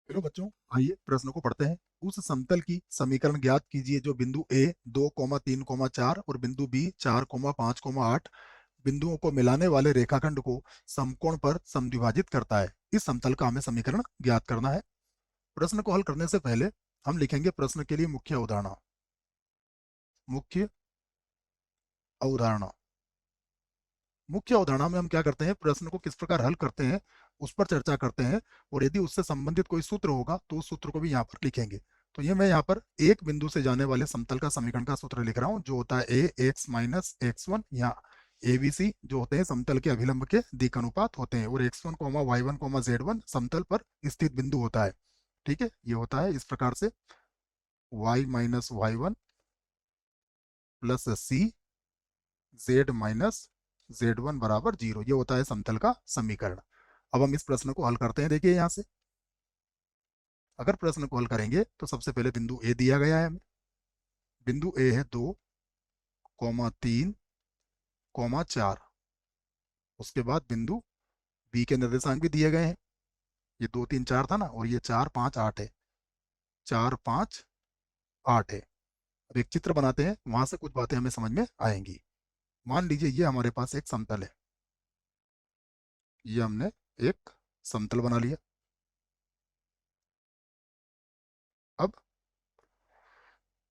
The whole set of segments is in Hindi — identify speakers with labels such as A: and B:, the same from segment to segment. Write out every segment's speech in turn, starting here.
A: चलो बच्चों, आइए प्रश्न को पढ़ते हैं। उस समतल की समीकरण ज्ञात कीजिए जो बिंदु ए 2,3,4 और बिंदु बी 4,5,8 बिंदुओं को मिलाने वाले रेखाखंड को समकोण पर समद्विभाजित करता है। इस समतल का हमें समीकरण ज्ञात करना है। प्रश्न को हल करने से पहले हम लिखेंगे प्रश्न के लिए मुख्य अवधारणा। मुख्य अवधारणा मुख्य अवधारणा में हम क्या करते हैं, प्रश्न को किस प्रकार हल करते हैं उस पर चर्चा करते हैं, और यदि उससे संबंधित कोई सूत्र होगा तो उस सूत्र को भी यहाँ पर लिखेंगे। तो ये मैं यहाँ पर एक बिंदु से जाने वाले समतल का समीकरण का सूत्र लिख रहा हूँ, जो होता है ए एक्स माइनस एक्स वन, या ए बी सी जो होते हैं समतल के अभिलंब के दिक् अनुपात होते हैं, और x one comma y one comma z one समतल पर स्थित बिंदु होता है। ठीक है, ये होता है इस प्रकार से Y minus Y one plus C Z minus Z one बराबर जीरो, ये होता है समतल का समीकरण। अब हम इस प्रश्न को हल करते हैं। देखिए यहाँ से अगर प्रश्न को हल करेंगे तो सबसे पहले बिंदु ए दिया गया है हमें। बिंदु ए है 2,3,4। उसके बाद बिंदु बी के निर्देशांक भी दिए गए हैं। ये 2, 3, 4 था ना, और ये 4, 5, 8 है। 4, 5, 8 है। अब एक चित्र बनाते हैं, वहां से कुछ बातें हमें समझ में आएंगी। मान लीजिए ये हमारे पास एक समतल है। ये हमने एक समतल बना लिया। अब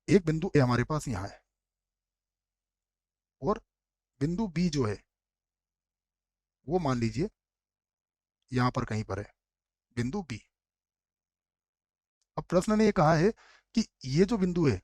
A: एक बिंदु ए हमारे पास यहाँ है, और बिंदु बी जो है वो मान लीजिए यहाँ पर कहीं पर है, बिंदु बी। अब प्रश्न ने ये कहा है कि ये जो बिंदु है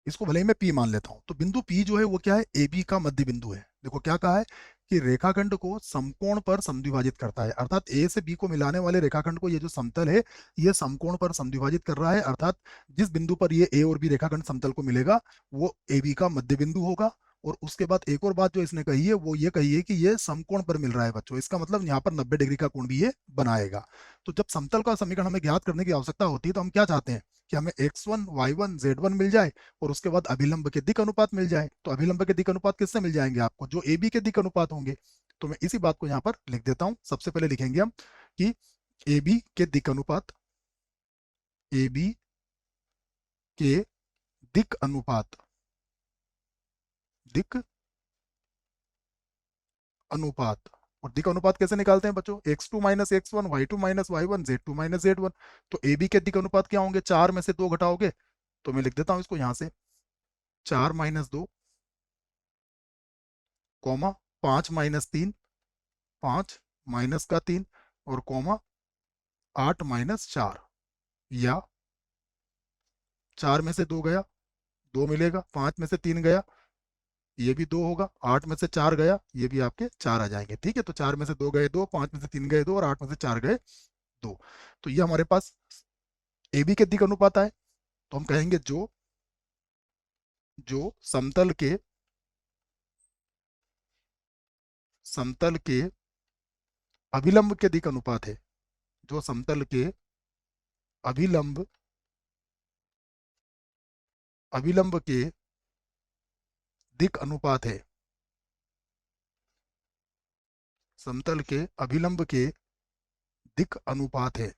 A: इसको भले ही मैं पी मान लेता हूं, तो बिंदु पी जो है वो क्या है, ए बी का मध्य बिंदु है। देखो क्या कहा है कि रेखाखंड को समकोण पर समद्विभाजित करता है, अर्थात ए से बी को मिलाने वाले रेखाखंड को ये जो समतल है ये समकोण पर समद्विभाजित कर रहा है, अर्थात जिस बिंदु पर ये ए और बी रेखाखंड समतल को मिलेगा वो ए बी का मध्य बिंदु होगा। और उसके बाद एक और बात जो इसने कही है वो ये कही है कि ये समकोण पर मिल रहा है बच्चों, इसका मतलब यहाँ पर 90 डिग्री का कोण भी ये बनाएगा। तो जब समतल का समीकरण हमें ज्ञात करने की आवश्यकता होती है तो हम क्या चाहते हैं कि हमें x1 y1 z1 मिल जाए, और उसके बाद अभिलंब के दिक् अनुपात मिल जाए। तो अभिलंब के दिक् अनुपात किससे मिल जाएंगे आपको, जो ए बी के दिक् अनुपात होंगे। तो मैं इसी बात को यहाँ पर लिख देता हूं। सबसे पहले लिखेंगे हम कि ए बी के दिक् अनुपात, ए बी के दिक् अनुपात, दिक् अनुपात। और दिक् अनुपात कैसे निकालते हैं बच्चों, x2 minus x one, y two minus Y one, z two minus Z one. तो ए बी के दिक् अनुपात क्या होंगे, 4 में से 2 घटाओगे। तो मैं लिख देता हूं इसको यहाँ से 4 - 2 कॉमा 5 - 3, 5 - 3 और कॉमा 8 - 4, या 4 में से 2 गया 2 मिलेगा, 5 में से 3 गया ये भी 2 होगा, 8 में से 4 गया ये भी आपके 4 आ जाएंगे। ठीक है, तो 4 में से 2 गए 2, 5 में से 3 गए 2 और 8 में से 4 गए 2। तो ये हमारे पास ए बी के दिक् अनुपात आए। तो हम कहेंगे जो जो समतल के अभिलंब के दिक् अनुपात है, जो समतल के अभिलंब अभिलंब के दिक् अनुपात है, समतल के अभिलंब के दिक् अनुपात है,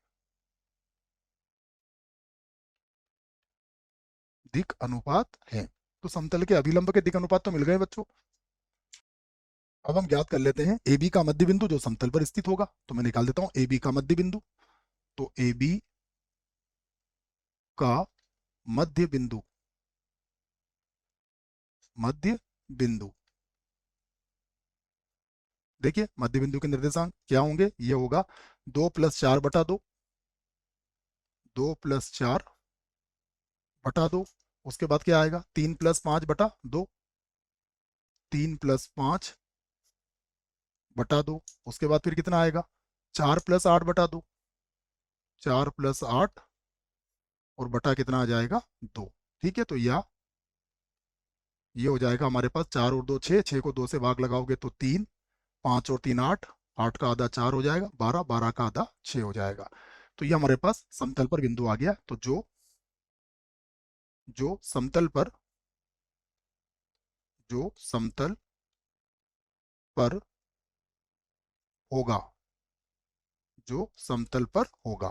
A: दिक् अनुपात है। तो समतल के अभिलंब के दिक् अनुपात तो मिल गए बच्चों। अब हम ज्ञात कर लेते हैं ए बी का मध्य बिंदु जो समतल पर स्थित होगा। तो मैं निकाल देता हूं ए बी का मध्य बिंदु। तो ए बी का मध्य बिंदु, मध्य बिंदु देखिए मध्य बिंदु के निर्देशांक क्या होंगे, ये होगा 2 + 4/2, 2 + 4/2। उसके बाद क्या आएगा, 3 + 5/2, 3 + 5/2। उसके बाद फिर कितना आएगा, 4 + 8/2, 4 + 8 और बटा कितना आ जाएगा 2। ठीक है, तो ये हो जाएगा हमारे पास 4 और 2 6, 6 को 2 से भाग लगाओगे तो 3, 5 और 3 8, 8 का आधा 4 हो जाएगा, 12, 12 का आधा 6 हो जाएगा। तो ये हमारे पास समतल पर बिंदु आ गया। तो जो जो समतल पर जो समतल पर होगा, जो समतल पर होगा।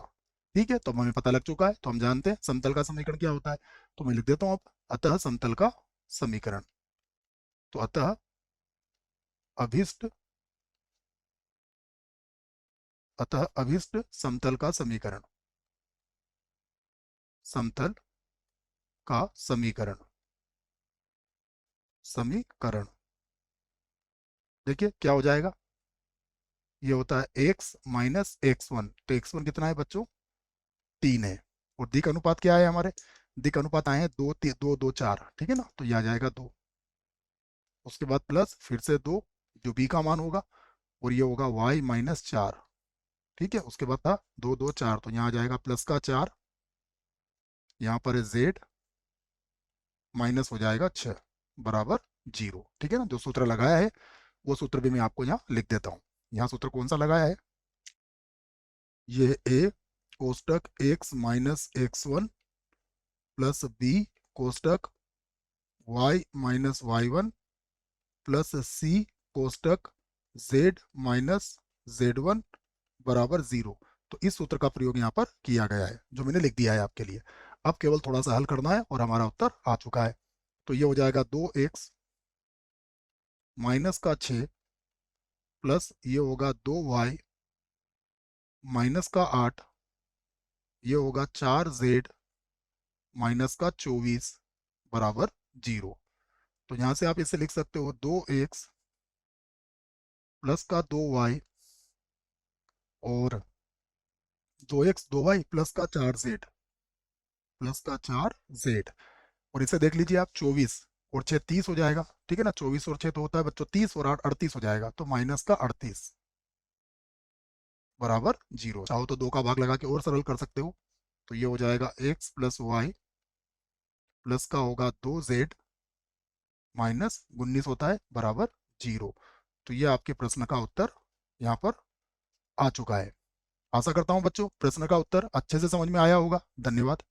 A: ठीक है, तो हमें पता लग चुका है, तो हम जानते हैं समतल का समीकरण क्या होता है। तो मैं लिख देता हूं अब, अतः समतल का समीकरण। तो अतः अभिष्ट समतल का समीकरण, समतल का समीकरण देखिए क्या हो जाएगा। ये होता है x माइनस x1। तो x1 कितना है बच्चों, 3 है। और दिक अनुपात क्या है हमारे, दिक अनुपात आए हैं 2 2 2 4, ठीक है ना, तो ये आ जाएगा 2। उसके बाद प्लस फिर से 2, जो b का मान होगा, और ये होगा y माइनस 4। ठीक है, उसके बाद था 2 2 4, तो यहाँ आ जाएगा प्लस का 4, यहाँ पर है z माइनस हो जाएगा 6 बराबर 0। ठीक है ना, जो सूत्र लगाया है वो सूत्र भी मैं आपको यहाँ लिख देता हूँ। यहाँ सूत्र कौन सा लगाया है, ये a कोष्टक x minus x1 plus b कोष्टक y minus y1 plus c कोष्टक z minus z1 बराबर 0। तो इस सूत्र का प्रयोग यहाँ पर किया गया है, जो मैंने लिख दिया है आपके लिए। अब केवल थोड़ा सा हल करना है और हमारा उत्तर आ चुका है। तो ये हो जाएगा 2x माइनस का 6 प्लस ये होगा 2y माइनस का 8, ये होगा 4z माइनस का 24 बराबर 0। तो यहाँ से आप इसे लिख सकते हो 2x प्लस का 2y और 2x 2y प्लस का 4z। और इसे देख लीजिए आप, 24 और 6 30 हो जाएगा। ठीक है ना, 24 और 6 तो होता है बच्चों 30, और 8 38 हो जाएगा, तो माइनस का 38 बराबर 0। चाहो तो 2 का भाग लगा के और सरल कर सकते हो। तो ये हो जाएगा x प्लस वाई प्लस का होगा 2z माइनस 19 होता है बराबर 0। तो ये आपके प्रश्न का उत्तर यहाँ पर आ चुका है। आशा करता हूँ बच्चों प्रश्न का उत्तर अच्छे से समझ में आया होगा। धन्यवाद।